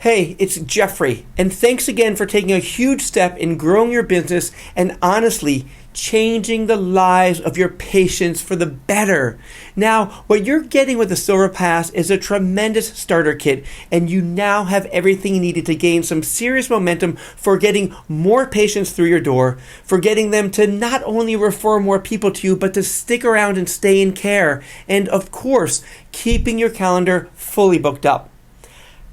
Hey, it's Jeffrey, and thanks again for taking a huge step in growing your business and honestly changing the lives of your patients for the better. Now, what you're getting with the Silver Pass is a tremendous starter kit, and you now have everything needed to gain some serious momentum for getting more patients through your door, for getting them to not only refer more people to you, but to stick around and stay in care, and of course, keeping your calendar fully booked up.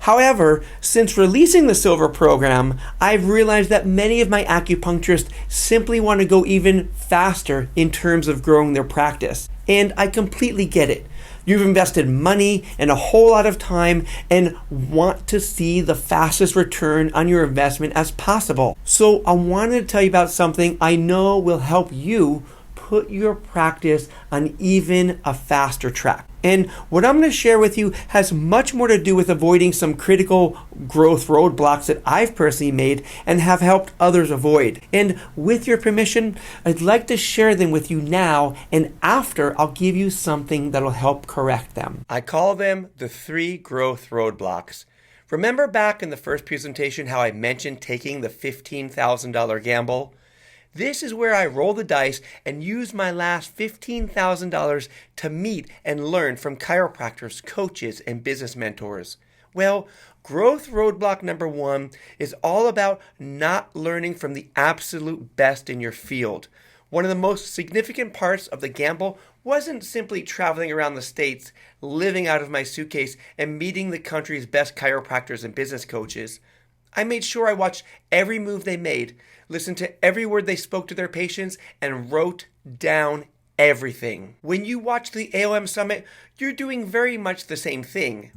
However, since releasing the Silver program, I've realized that many of my acupuncturists simply want to go even faster in terms of growing their practice. And I completely get it. You've invested money and a whole lot of time and want to see the fastest return on your investment as possible. So I wanted to tell you about something I know will help you put your practice on even a faster track. And what I'm going to share with you has much more to do with avoiding some critical growth roadblocks that I've personally made and have helped others avoid. And with your permission, I'd like to share them with you now, and after I'll give you something that'll help correct them. I call them the 3 growth roadblocks. Remember back in the first presentation how I mentioned taking the $15,000 gamble? This is where I roll the dice and use my last $15,000 to meet and learn from chiropractors, coaches, and business mentors. Well, growth roadblock number 1 is all about not learning from the absolute best in your field. One of the most significant parts of the gamble wasn't simply traveling around the States, living out of my suitcase, and meeting the country's best chiropractors and business coaches. I made sure I watched every move they made, listened to every word they spoke to their patients, and wrote down everything. When you watch the AOM Summit, you're doing very much the same thing.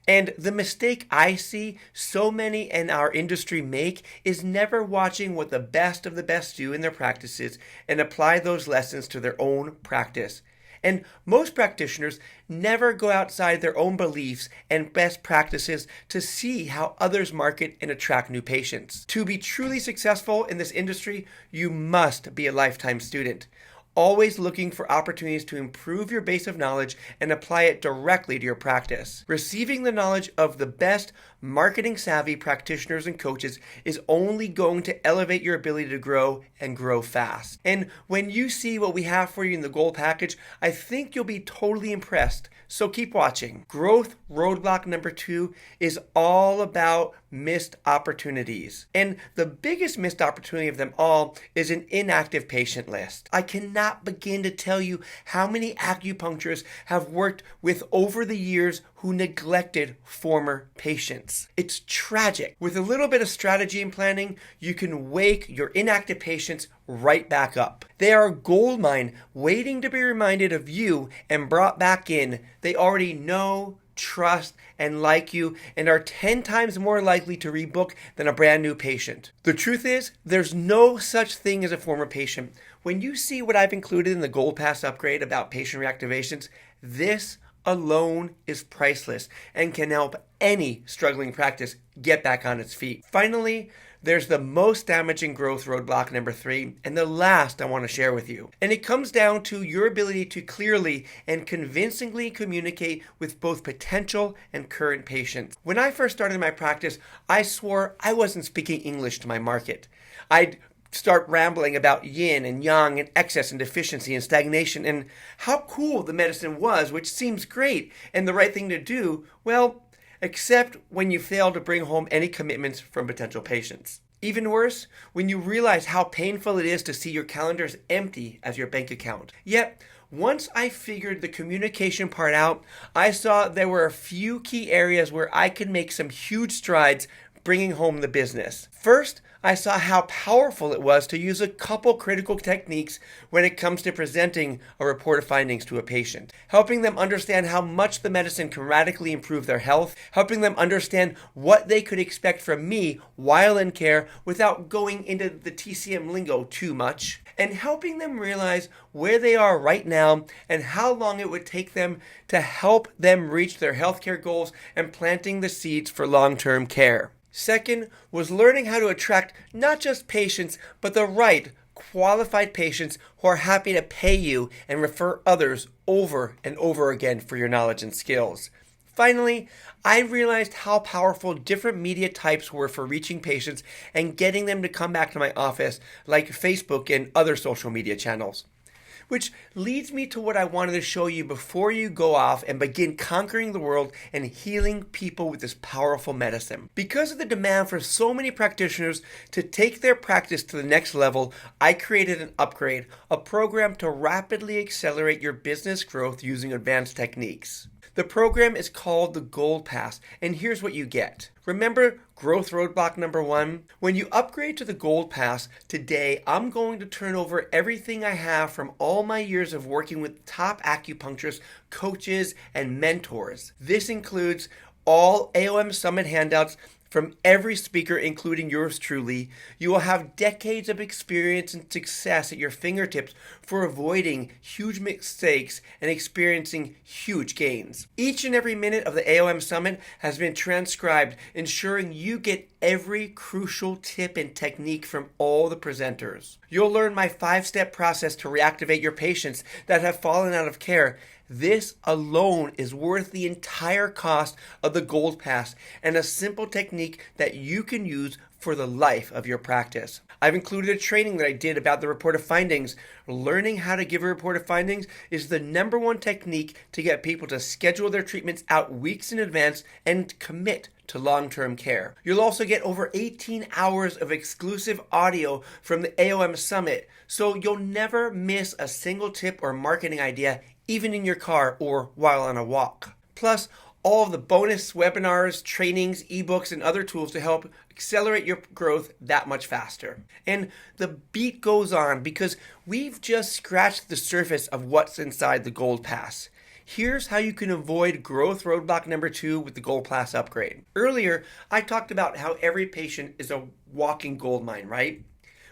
And the mistake I see so many in our industry make is never watching what the best of the best do in their practices and apply those lessons to their own practice. And most practitioners never go outside their own beliefs and best practices to see how others market and attract new patients. To be truly successful in this industry, you must be a lifetime student, always looking for opportunities to improve your base of knowledge and apply it directly to your practice. Receiving the knowledge of the best marketing savvy practitioners and coaches is only going to elevate your ability to grow and grow fast. And when you see what we have for you in the gold package, I think you'll be totally impressed. So keep watching. Growth roadblock number 2 is all about missed opportunities. And the biggest missed opportunity of them all is an inactive patient list. I cannot begin to tell you how many acupuncturists have worked with over the years who neglected former patients. It's tragic. With a little bit of strategy and planning, you can wake your inactive patients right back up. They are a gold mine waiting to be reminded of you and brought back in. They already know, trust, and like you, and are 10 times more likely to rebook than a brand new patient. The truth is, there's no such thing as a former patient. When you see what I've included in the Gold Pass upgrade about patient reactivations, this alone is priceless and can help any struggling practice get back on its feet. Finally, there's the most damaging growth roadblock number 3, and the last I want to share with you. And it comes down to your ability to clearly and convincingly communicate with both potential and current patients. When I first started my practice, I swore I wasn't speaking English to my market. I'd start rambling about yin and yang and excess and deficiency and stagnation and how cool the medicine was, which seems great and the right thing to do, well, except when you fail to bring home any commitments from potential patients. Even worse, when you realize how painful it is to see your calendar as empty as your bank account. Yet, once I figured the communication part out, I saw there were a few key areas where I could make some huge strides bringing home the business. First, I saw how powerful it was to use a couple critical techniques when it comes to presenting a report of findings to a patient, helping them understand how much the medicine can radically improve their health, helping them understand what they could expect from me while in care without going into the TCM lingo too much, and helping them realize where they are right now and how long it would take them to help them reach their healthcare goals and planting the seeds for long-term care. Second was learning how to attract not just patients, but the right qualified patients who are happy to pay you and refer others over and over again for your knowledge and skills. Finally, I realized how powerful different media types were for reaching patients and getting them to come back to my office, like Facebook and other social media channels. Which leads me to what I wanted to show you before you go off and begin conquering the world and healing people with this powerful medicine. Because of the demand for so many practitioners to take their practice to the next level, I created an upgrade, a program to rapidly accelerate your business growth using advanced techniques. The program is called the Gold Pass, and here's what you get. Remember growth roadblock number 1? When you upgrade to the Gold Pass, today I'm going to turn over everything I have from all my years of working with top acupuncturists, coaches, and mentors. This includes all AOM Summit handouts from every speaker, including yours truly. You will have decades of experience and success at your fingertips for avoiding huge mistakes and experiencing huge gains. Each and every minute of the AOM Summit has been transcribed, ensuring you get every crucial tip and technique from all the presenters. You'll learn my 5-step process to reactivate your patients that have fallen out of care. This alone is worth the entire cost of the Gold Pass and a simple technique that you can use for the life of your practice. I've included a training that I did about the report of findings. Learning how to give a report of findings is the number 1 technique to get people to schedule their treatments out weeks in advance and commit to long-term care. You'll also get over 18 hours of exclusive audio from the AOM Summit, so you'll never miss a single tip or marketing idea, even in your car or while on a walk. Plus, all of the bonus webinars, trainings, ebooks, and other tools to help accelerate your growth that much faster. And the beat goes on because we've just scratched the surface of what's inside the Gold Pass. Here's how you can avoid growth roadblock number 2 with the Gold Pass upgrade. Earlier, I talked about how every patient is a walking gold mine, right?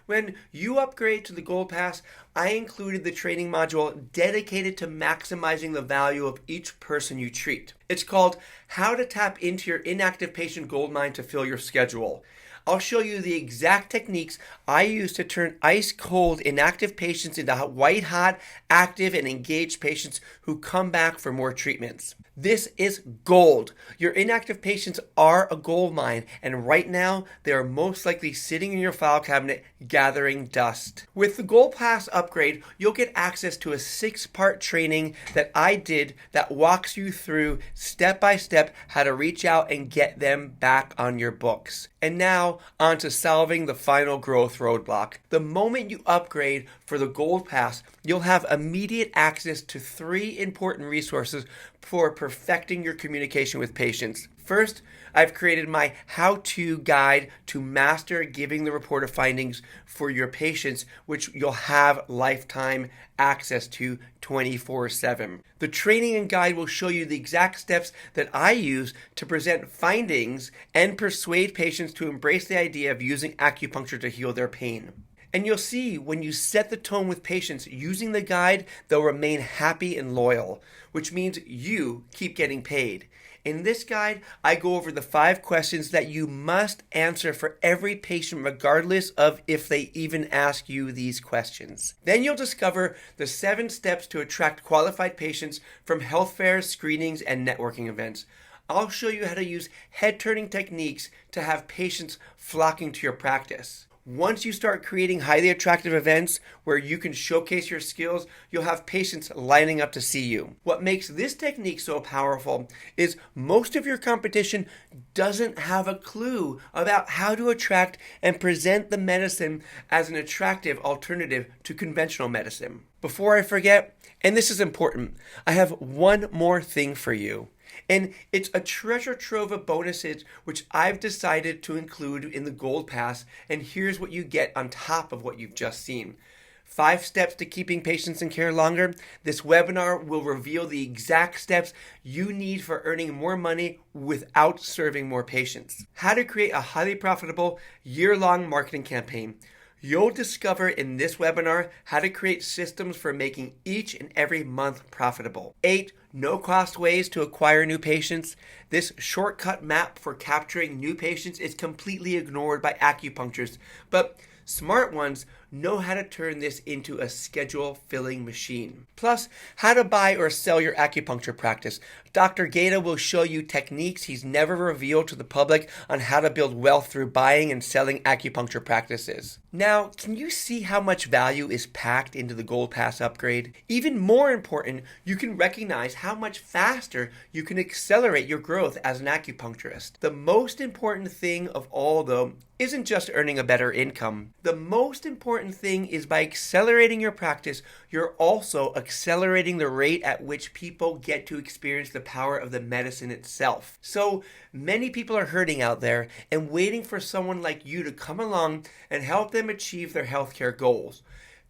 When you upgrade to the Gold Pass, I included the training module dedicated to maximizing the value of each person you treat. It's called How to Tap into Your Inactive Patient Gold Mine to Fill Your Schedule. I'll show you the exact techniques I use to turn ice-cold inactive patients into white-hot, active, and engaged patients who come back for more treatments. This is gold. Your inactive patients are a gold mine, and right now, they are most likely sitting in your file cabinet gathering dust. With the Gold Pass upgrade, you'll get access to a 6-part training that I did that walks you through step-by-step how to reach out and get them back on your books. And now, on to solving the final growth roadblock. The moment you upgrade for the Gold Pass, you'll have immediate access to 3 important resources for perfecting your communication with patients. First, I've created my how-to guide to master giving the report of findings for your patients, which you'll have lifetime access to 24/7. The training and guide will show you the exact steps that I use to present findings and persuade patients to embrace the idea of using acupuncture to heal their pain. And you'll see when you set the tone with patients using the guide, they'll remain happy and loyal, which means you keep getting paid. In this guide, I go over the 5 questions that you must answer for every patient, regardless of if they even ask you these questions. Then you'll discover the 7 steps to attract qualified patients from health fairs, screenings, and networking events. I'll show you how to use head-turning techniques to have patients flocking to your practice. Once you start creating highly attractive events where you can showcase your skills, you'll have patients lining up to see you. What makes this technique so powerful is most of your competition doesn't have a clue about how to attract and present the medicine as an attractive alternative to conventional medicine. Before I forget, and this is important, I have one more thing for you. And it's a treasure trove of bonuses which I've decided to include in the Gold Pass, and here's what you get on top of what you've just seen. 5 steps to keeping patients in care longer. This webinar will reveal the exact steps you need for earning more money without serving more patients. How to create a highly profitable year-long marketing campaign. You'll discover in this webinar how to create systems for making each and every month profitable. 8 no-cost ways to acquire new patients. This shortcut map for capturing new patients is completely ignored by acupuncturists, but smart ones know how to turn this into a schedule-filling machine. Plus, how to buy or sell your acupuncture practice. Dr. Gaeta will show you techniques he's never revealed to the public on how to build wealth through buying and selling acupuncture practices. Now, can you see how much value is packed into the Gold Pass upgrade? Even more important, you can recognize how much faster you can accelerate your growth as an acupuncturist. The most important thing of all, though, isn't just earning a better income. The most important thing is by accelerating your practice, you're also accelerating the rate at which people get to experience the power of the medicine itself. So many people are hurting out there and waiting for someone like you to come along and help them achieve their healthcare goals.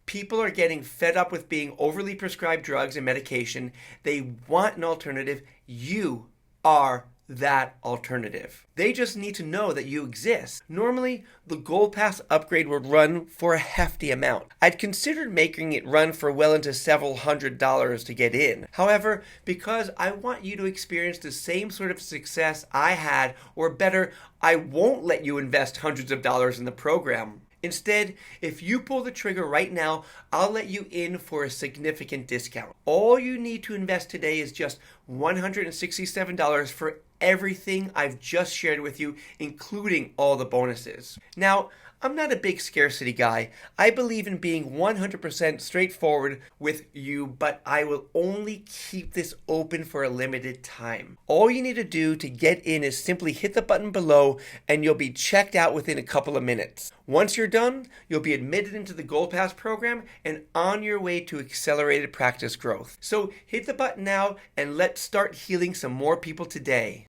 People are getting fed up with being overly prescribed drugs and medication. They want an alternative. You are that alternative. They just need to know that you exist. Normally, the Gold Pass upgrade would run for a hefty amount. I'd considered making it run for well into several $100s to get in. However, because I want you to experience the same sort of success I had, or better, I won't let you invest hundreds of dollars in the program. Instead, if you pull the trigger right now, I'll let you in for a significant discount. All you need to invest today is just $167 for everything I've just shared with you, including all the bonuses. Now, I'm not a big scarcity guy. I believe in being 100% straightforward with you, but I will only keep this open for a limited time. All you need to do to get in is simply hit the button below and you'll be checked out within a couple of minutes. Once you're done, you'll be admitted into the Gold Pass program and on your way to accelerated practice growth. So hit the button now and let's start healing some more people today.